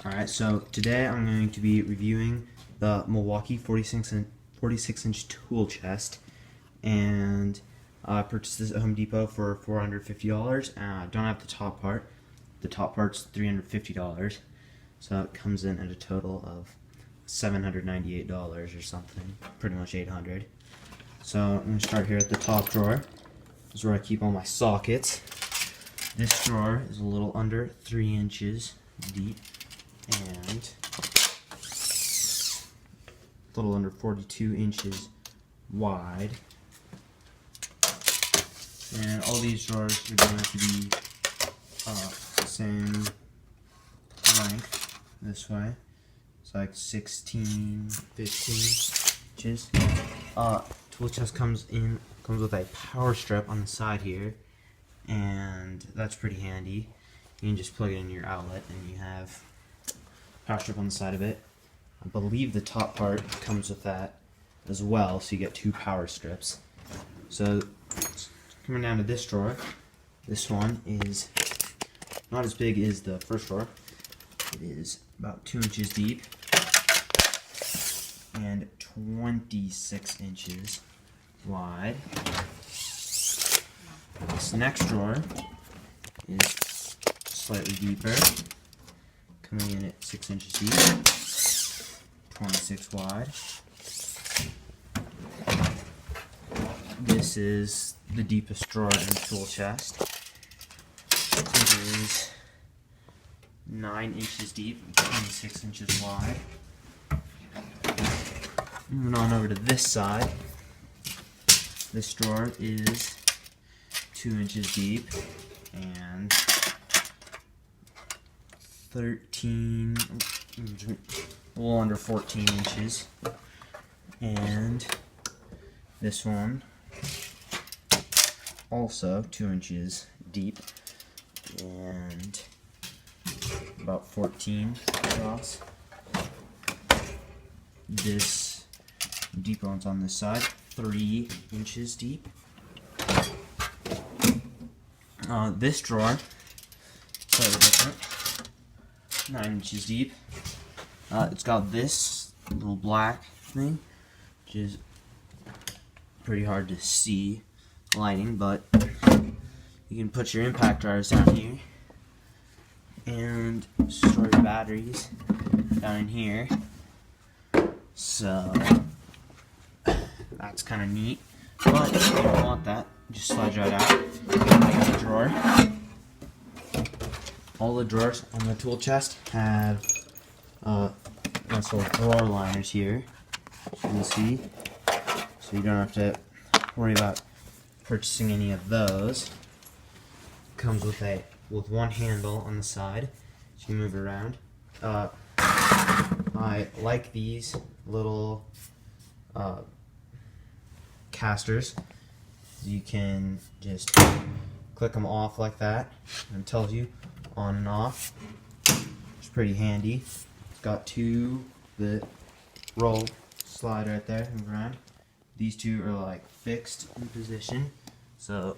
Alright, so today I'm going to be reviewing the Milwaukee 46-inch tool chest, and I purchased this at Home Depot for $450. I don't have the top part. The top part's $350, so it comes in at a total of $798 or something, pretty much $800. So I'm going to start here at the top drawer. This is where I keep all my sockets. This drawer is a little under 3 inches deep and a little under 42 inches wide. And all these drawers are going to be the same length this way. It's like 16, 15 inches. Tool chest comes with a power strip on the side here, and that's pretty handy. You can just plug it in your outlet and you have power strip on the side of it. I believe the top part comes with that as well, so you get 2 power strips. So coming down to this drawer, this one is not as big as the first drawer. It is about 2 inches deep and 26 inches wide. This next drawer is slightly deeper, coming in at 6 inches deep, 26 wide. This is the deepest drawer in the tool chest. It is 9 inches deep, 26 inches wide. Moving on over to this side, this drawer is 2 inches deep and 13, a little under 14 inches. And this one, also 2 inches deep and about 14 across. This deeper one's on this side, 3 inches deep. This drawer, slightly different, 9 inches deep. It's got this little black thing, which is pretty hard to see lighting, but you can put your impact dryers down here and store your batteries down in here. So that's kind of neat, but if you don't want that, just slide right out. The drawer. All the drawers on the tool chest have nice little drawer liners here, as you can see, so you don't have to worry about purchasing any of those. Comes with one handle on the side, so you move it around. I like these little casters. You can just click them off like that, and it tells you on and off. It's pretty handy. It's got 2 that roll, slide right there, move around. These 2 are like fixed in position, so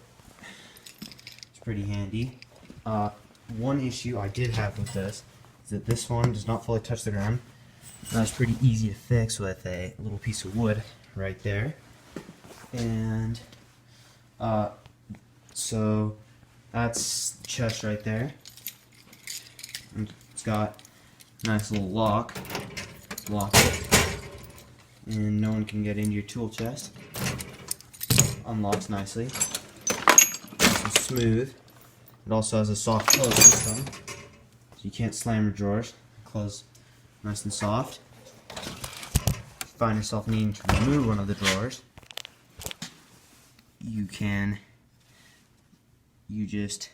it's pretty handy. One issue I did have with this is that this one does not fully touch the ground. That's pretty easy to fix with a little piece of wood right there. And so that's the chest right there. And it's got a nice little lock. Lock it, and no one can get into your tool chest. Unlocks nicely. Nice and smooth. It also has a soft close system, so you can't slam your drawers. Close nice and soft. If you find yourself needing to remove one of the drawers, you just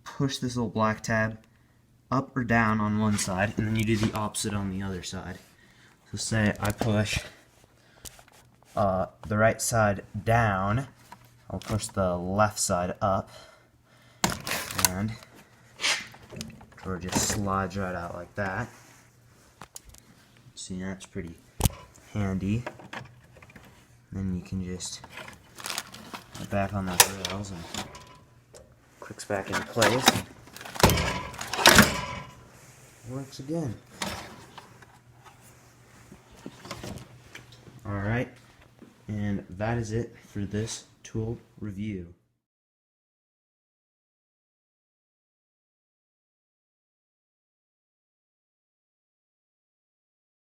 push this little black tab up or down on one side, and then you do the opposite on the other side. So say I push the right side down, I'll push the left side up, and the drawer just slides right out like that. See, that's pretty handy. Then you can just put back on that rails and clicks back into place. works again. Alright, and that is it for this tool review.